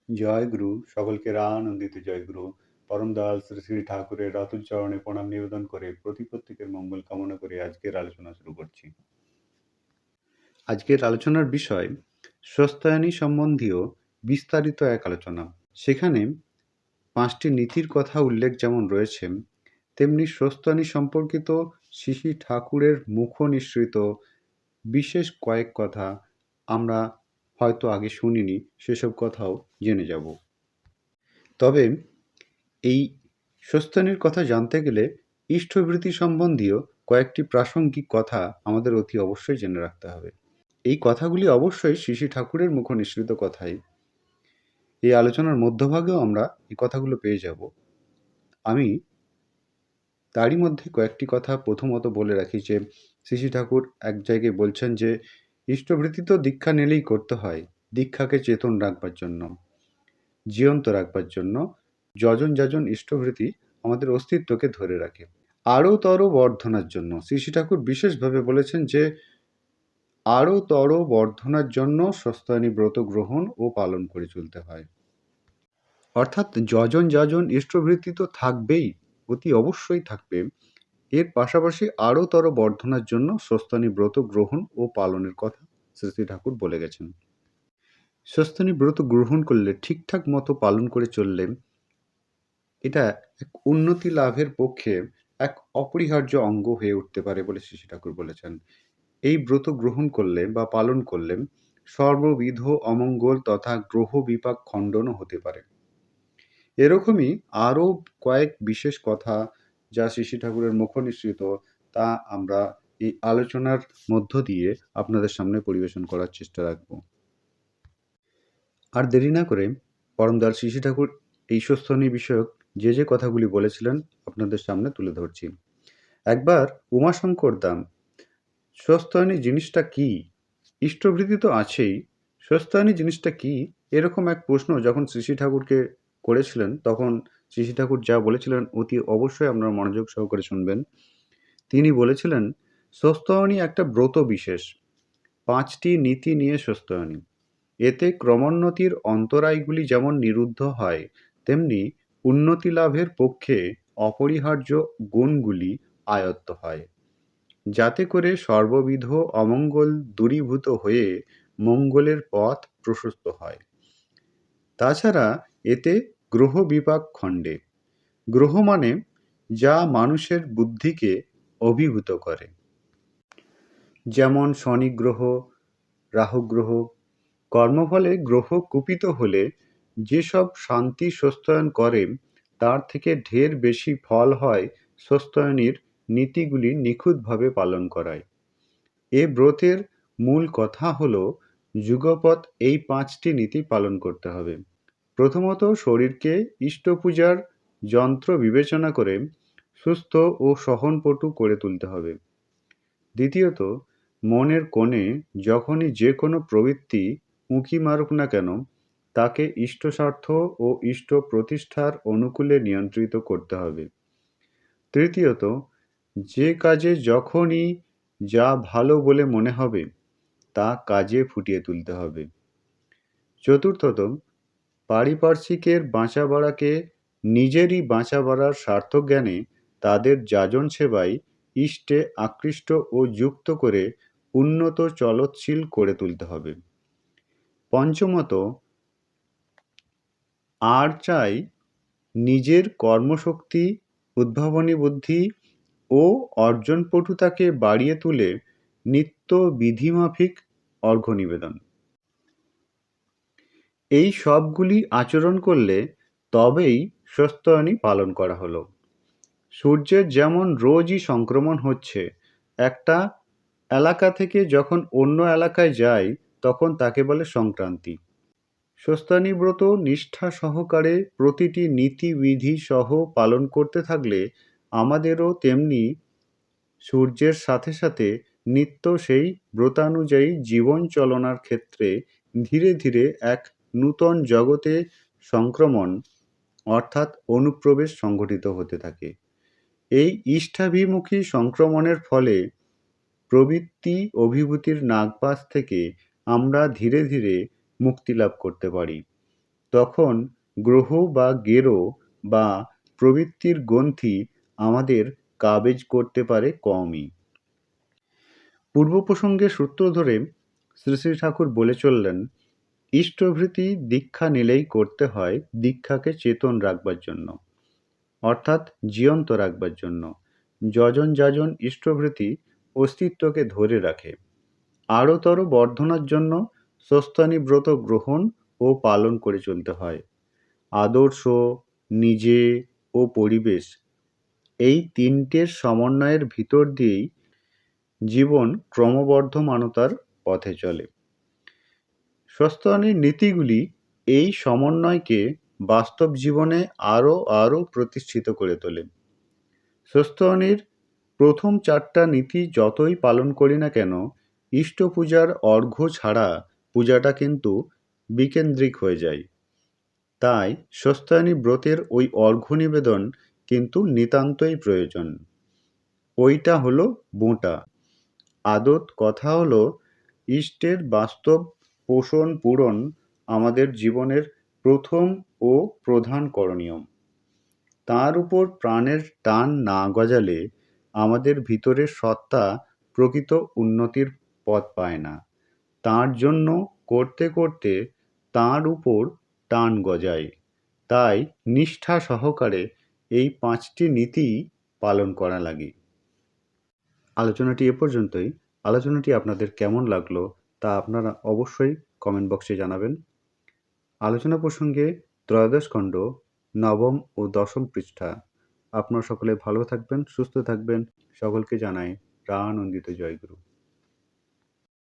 জয়গুরু, সকলকে আনন্দিত জয়গুরু। পরম দয়াল শ্রী শ্রী ঠাকুরের রাতুল চরণে প্রণাম নিবেদন করে প্রত্যেকের মঙ্গল কামনা করে আজকের আলোচনা শুরু করছি। আজকের আলোচনার বিষয় স্বস্তায়নী সম্বন্ধীয় বিস্তারিত এক আলোচনা। সেখানে 5টি নীতির কথা উল্লেখ যেমন রয়েছে, তেমনি স্বস্তায়নী সম্পর্কিত শ্রী শ্রী ঠাকুরের মুখ নিঃসৃত বিশেষ কয়েক কথা আমরা হয়তো আগে শুনিনি, সেসব কথাও জেনে যাব। তবে এই স্বস্তায়নীর কথা জানতে গেলে ইষ্টভৃতি সম্বন্ধীয় কয়েকটি প্রাসঙ্গিক কথা আমাদের অতি অবশ্যই জেনে রাখতে হবে। এই কথাগুলি অবশ্যই শ্রী শ্রী ঠাকুরের মুখ নিঃসৃত কথাই। এই আলোচনার মধ্যভাগেও আমরা এই কথাগুলো পেয়ে যাব। আমি তারই মধ্যে কয়েকটি কথা প্রথমত বলে রাখি যে, শ্রী শ্রী ঠাকুর এক জায়গায় বলছেন যে, ইষ্টভৃতি তো দীক্ষা নিলেই করতে হয়, দীক্ষাকে চেতন রাখবার জন্য, জীবন্ত রাখবার জন্য। যজন যাজন ইষ্টভৃতি আমাদের অস্তিত্বকে ধরে রাখে। আরও তর বর্ধনার জন্য শ্রী শ্রী ঠাকুর বিশেষভাবে বলেছেন যে, আরও তর বর্ধনার জন্য স্বস্তায়নী ব্রত গ্রহণ ও পালন করে চলতে হয়। অর্থাৎ যজন যাজন ইষ্টভৃতি তো থাকবেই, অতি অবশ্যই থাকবে। এর পাশাপাশি আরও তর বর্ধনার জন্য স্বস্তায়নী ব্রত গ্রহণ ও পালনের কথা শ্রী শ্রী ঠাকুর বলে গেছেন। স্বস্তায়নী ব্রত গ্রহণ করলে, ঠিকঠাক মতো পালন করে চললে, এটা এক উন্নতি লাভের পক্ষে এক অপরিহার্য অঙ্গ হয়ে উঠতে পারে বলে শ্রী শ্রী ঠাকুর বলেছেন। এই ব্রত গ্রহণ করলে বা পালন করলে সর্ববিধ অমঙ্গল তথা গ্রহ বিপাক খণ্ডনও হতে পারে। এরকমই আরও কয়েক বিশেষ কথা যা শ্রী শ্রী ঠাকুরের মুখ নিঃসৃত, তা আমরা এই আলোচনার মধ্য দিয়ে আপনাদের সামনে পরিবেশন করার চেষ্টা রাখব। আর দেরি না করে পরমদয়াল শ্রী শ্রী ঠাকুর এই স্বস্তায়নী বিষয়ক যে কথাগুলি বলেছিলেন আপনাদের সামনে তুলে ধরছি। একবার উমাশঙ্কর দাম স্বস্তায়নী জিনিসটা কি, ইষ্টভৃতি তো আছেই, স্বস্তায়নী জিনিসটা কি, এরকম এক প্রশ্ন যখন শ্রী শ্রী ঠাকুরকে করেছিলেন, তখন শ্রী শ্রী ঠাকুর যা বলেছিলেন অতি অবশ্যই আপনারা মনোযোগ সহকারে শুনবেন। তিনি বলেছিলেন, স্বস্তায়নী একটা ব্রত বিশেষ, 5টি নীতি নিয়ে স্বস্তায়নী। এতে ক্রমোন্নতির অন্তরায়গুলি যেমন নিরুদ্ধ হয়, তেমনি উন্নতি লাভের পক্ষে অপরিহার্য গুণগুলি আয়ত্ত হয়, যাতে করে সর্ববিধ অমঙ্গল দূরীভূত হয়ে মঙ্গলের পথ প্রশস্ত হয়। তাছাড়া এতে গ্রহ বিপাক খণ্ডে, গ্রহ মানে যা মানুষের বুদ্ধিকে অভিভূত করে, যেমন শনি গ্রহ, রাহু গ্রহ। কর্মফলে গ্রহ কুপিত হলে যেসব শান্তি স্বস্তায়ন করে, তার থেকে ঢের বেশি ফল হয় স্বস্তায়নীর নীতিগুলি নিখুঁতভাবে পালন করায়। এ ব্রতের মূল কথা হল, যুগপৎ এই 5টি নীতি পালন করতে হবে। প্রথমত, শরীরকে ইষ্টপূজার যন্ত্র বিবেচনা করে সুস্থ ও সহনপটু করে তুলতে হবে। দ্বিতীয়ত, মনের কোণে যখনই যে কোনো প্রবৃত্তি উঁকি মারুক না কেন, তাকে ইষ্টস্বার্থ ও ইষ্ট প্রতিষ্ঠার অনুকূলে নিয়ন্ত্রিত করতে হবে। তৃতীয়ত, যে কাজে যখনই যা ভালো বলে মনে হবে, তা কাজে ফুটিয়ে তুলতে হবে। চতুর্থত, পারিপার্শ্বিকের বাঁচা-বাড়াকে নিজেরই বাঁচা-বাড়ার স্বার্থজ্ঞানে তাদের যাজন সেবায় ইষ্টে আকৃষ্ট ও যুক্ত করে উন্নত চলৎশীল করে তুলতে হবে। পঞ্চমত, আর চাই নিজের কর্মশক্তি, উদ্ভাবনী বুদ্ধি ও অর্জনপটুতাকে বাড়িয়ে তুলে নিত্য বিধিমাফিক অর্ঘ্য নিবেদন। এই সবগুলি আচরণ করলে তবেই স্বস্তায়নী পালন করা হলো। সূর্যের যেমন রোজই সংক্রমণ হচ্ছে, একটা এলাকা থেকে যখন অন্য এলাকায় যায়, তখন তাকে বলে সংক্রান্তি। স্বস্তায়নী ব্রত নিষ্ঠা সহকারে প্রতিটি নীতিবিধি সহ পালন করতে থাকলে আমাদেরও তেমনি সূর্যের সাথে সাথে নিত্য সেই ব্রতানুযায়ী জীবন চলনার ক্ষেত্রে ধীরে ধীরে এক নূতন জগতে সংক্রমণ অর্থাৎ অনুপ্রবেশ সংঘটিত হতে থাকে। এই ইষ্ঠাভিমুখী সংক্রমণের ফলে প্রবৃত্তি অভিভূতির নাগপাশ থেকে আমরা ধীরে ধীরে মুক্তি লাভ করতে পারি। তখন গ্রহ বা গেরো বা প্রবৃত্তির গ্রন্থি আমাদের কাবেজ করতে পারে কমই। পূর্ব প্রসঙ্গের সূত্র ধরে শ্রী শ্রী ঠাকুর বলে চললেন, ইষ্টভৃতি দীক্ষা নিলেই করতে হয় দীক্ষাকে চেতন রাখবার জন্য, অর্থাৎ জীবন্ত রাখবার জন্য। যজন যাজন ইষ্টভৃতি অস্তিত্বকে ধরে রাখে। আরতর বর্ধনার জন্য স্বস্তানি ব্রত গ্রহণ ও পালন করে চলতে হয়। আদর্শ, নিজে ও পরিবেশ, এই তিনটের সমন্বয়ের ভিতর দিয়েই জীবন ক্রমবর্ধমানতার পথে চলে। স্বস্তানির নীতিগুলি এই সমন্বয়কে বাস্তব জীবনে আরও প্রতিষ্ঠিত করে তোলে। স্বস্তানির প্রথম 4টা নীতি যতই পালন করি না কেন, ইষ্ট পূজার অর্ঘ্য ছাড়া পূজাটা কিন্তু বিকেন্দ্রিক হয়ে যায়। তাই স্বস্তায়নী ব্রতের ওই অর্ঘ্য নিবেদন কিন্তু নিতান্তই প্রয়োজন। ওইটা হলো বোঁটা। আদত কথা হলো, ইষ্টের বাস্তব পোষণ পূরণ আমাদের জীবনের প্রথম ও প্রধান করণীয়। তার উপর প্রাণের টান না গজালে আমাদের ভিতরের সত্তা প্রকৃত উন্নতির পথ পায় না। তার জন্য করতে করতে তার উপর টান গজায়। তাই নিষ্ঠা সহকারে এই 5টি নীতি পালন করা লাগে। আলোচনাটি এ পর্যন্তই। আলোচনাটি আপনাদের কেমন লাগলো তা আপনারা অবশ্যই কমেন্ট বক্সে জানাবেন। আলোচনা প্রসঙ্গে ত্রয়োদশ খণ্ড 9ম ও 10ম পৃষ্ঠা। আপনারা সকলে ভালো থাকবেন, সুস্থ থাকবেন। সকলকে জানাই প্রাণানন্দিত জয়গুরু।